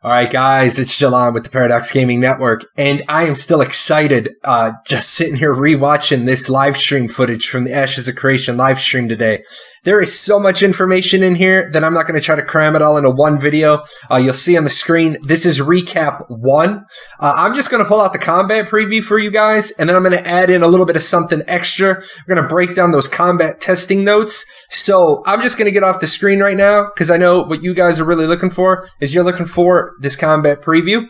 All right, guys, it's Jahlon with the Paradox Gaming Network, and I am still excited just sitting here rewatching this live stream footage from the Ashes of Creation live stream today. There is so much information in here that I'm not going to try to cram it all into one video. You'll see on the screen, this is recap 1. I'm just going to pull out the combat preview for you guys, and then I'm going to add in a little bit of something extra. We're going to break down those combat testing notes. So I'm just going to get off the screen right now because I know what you guys are really looking for is you're looking for this combat preview.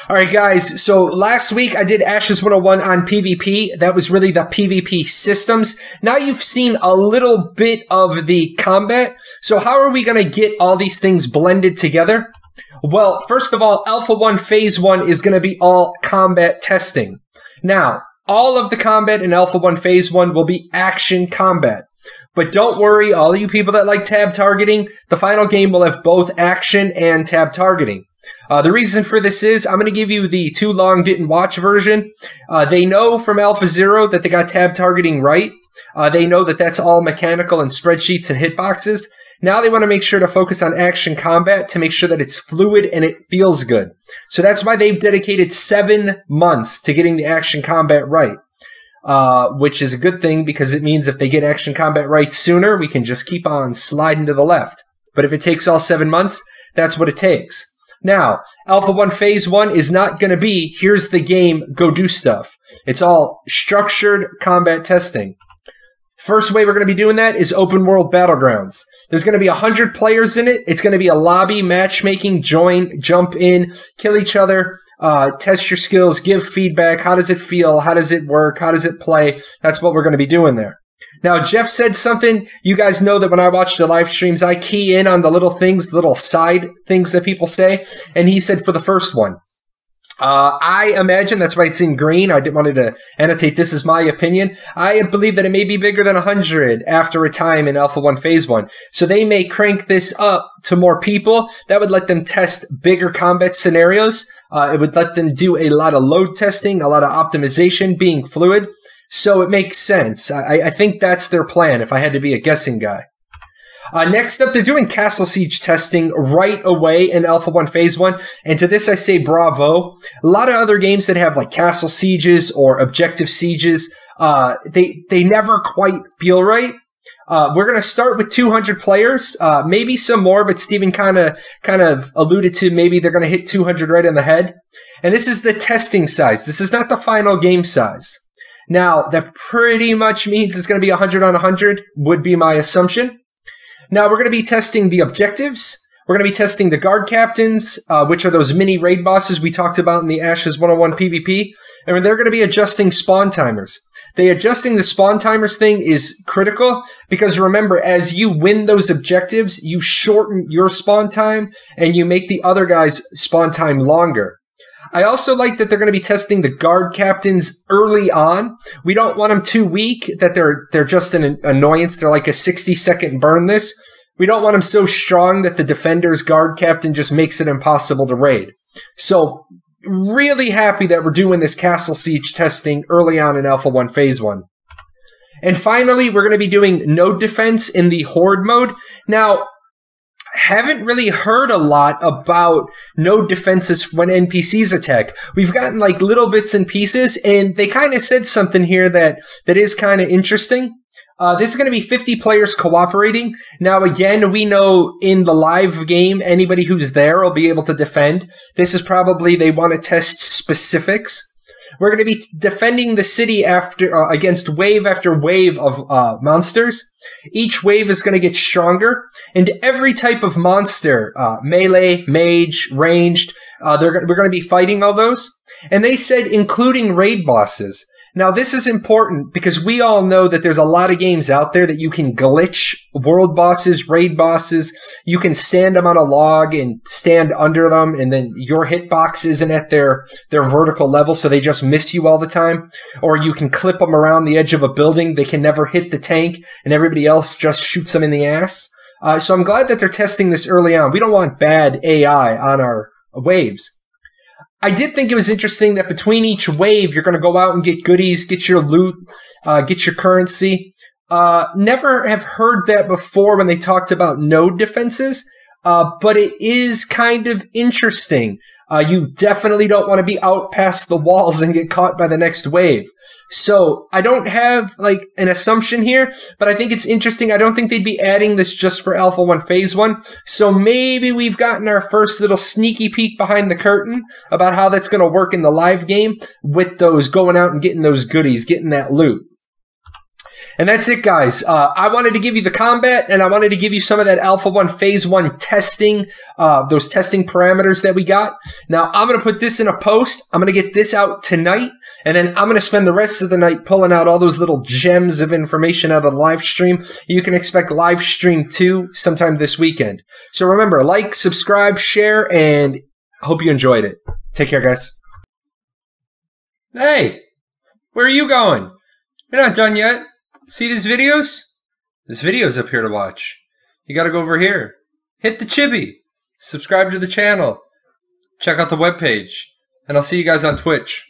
All right, guys, so last week I did Ashes 101 on PvP. That was really the PvP systems. Now you've seen a little bit of the combat. So how are we going to get all these things blended together? Well, first of all, Alpha 1 Phase 1 is going to be all combat testing. Now, all of the combat in Alpha 1 Phase 1 will be action combat. But don't worry, all of you people that like tab targeting, the final game will have both action and tab targeting. The reason for this is I'm going to give you the too long didn't watch version. They know from Alpha 0 that they got tab targeting right. They know that that's all mechanical and spreadsheets and hitboxes. Now they want to make sure to focus on action combat to make sure that it's fluid and it feels good. So that's why they've dedicated 7 months to getting the action combat right. Which is a good thing because it means if they get action combat right sooner, we can just keep on sliding to the left. But if it takes all 7 months, that's what it takes. Now, Alpha 1 Phase 1 is not going to be, here's the game, go do stuff. It's all structured combat testing. First way we're going to be doing that is open world battlegrounds. There's going to be 100 players in it. It's going to be a lobby, matchmaking, join, jump in, kill each other, test your skills, give feedback. How does it feel? How does it work? How does it play? That's what we're going to be doing there. Now, Jeff said something. You guys know that when I watch the live streams, I key in on the little things, little side things that people say. And he said for the first one, I imagine that's why it's in green. I didn't want to annotate this as my opinion. I believe that it may be bigger than 100 after a time in Alpha 1 Phase 1. So they may crank this up to more people. That would let them test bigger combat scenarios. It would let them do a lot of load testing, a lot of optimization, being fluid. So it makes sense. I think that's their plan if I had to be a guessing guy. Next up, they're doing Castle Siege testing right away in Alpha 1 Phase 1. And to this, I say bravo. A lot of other games that have like Castle Sieges or Objective Sieges, they never quite feel right. We're going to start with 200 players, maybe some more, but Steven kind of alluded to maybe they're going to hit 200 right in the head. And this is the testing size. This is not the final game size. Now, that pretty much means it's going to be 100 on 100, would be my assumption. Now, we're going to be testing the objectives. We're going to be testing the guard captains, which are those mini raid bosses we talked about in the Ashes 101 PvP. And they're going to be adjusting spawn timers. The adjusting the spawn timers thing is critical because remember, as you win those objectives, you shorten your spawn time and you make the other guys' spawn time longer. I also like that they're going to be testing the guard captains early on. We don't want them too weak that they're just an annoyance. They're like a 60-second burn this. We don't want them so strong that the defender's guard captain just makes it impossible to raid. So really happy that we're doing this Castle Siege testing early on in Alpha 1 Phase 1. And finally, we're going to be doing node defense in the Horde mode. Now, haven't really heard a lot about node defenses when NPCs attack. We've gotten like little bits and pieces, and they kind of said something here that is kind of interesting. This is going to be 50 players cooperating. Now, again, we know in the live game, anybody who's there will be able to defend. This is probably they want to test specifics. We're going to be defending the city against wave after wave of monsters. Each wave is going to get stronger, and every type of monster, melee, mage, ranged, we're going to be fighting all those. And they said including raid bosses. Now, this is important because we all know that there's a lot of games out there that you can glitch world bosses, raid bosses. You can stand them on a log and stand under them, and then your hitbox isn't at their vertical level, so they just miss you all the time. Or you can clip them around the edge of a building. They can never hit the tank, and everybody else just shoots them in the ass. So I'm glad that they're testing this early on. We don't want bad AI on our waves. I did think it was interesting that between each wave, you're going to go out and get goodies, get your loot, get your currency. Never have heard that before when they talked about node defenses, but it is kind of interesting. You definitely don't want to be out past the walls and get caught by the next wave. So I don't have like an assumption here, but I think it's interesting. I don't think they'd be adding this just for Alpha 1 Phase 1. So maybe we've gotten our first little sneaky peek behind the curtain about how that's going to work in the live game with those going out and getting those goodies, getting that loot. And that's it, guys. I wanted to give you the combat, and I wanted to give you some of that Alpha 1 Phase 1 testing, those testing parameters that we got. Now, I'm going to put this in a post. I'm going to get this out tonight, and then I'm going to spend the rest of the night pulling out all those little gems of information out of the live stream. You can expect live stream 2 sometime this weekend. So remember, like, subscribe, share, and hope you enjoyed it. Take care, guys. Hey, where are you going? You're not done yet. See these videos? This video's up here to watch. You gotta go over here. Hit the chibi. Subscribe to the channel. Check out the webpage. And I'll see you guys on Twitch.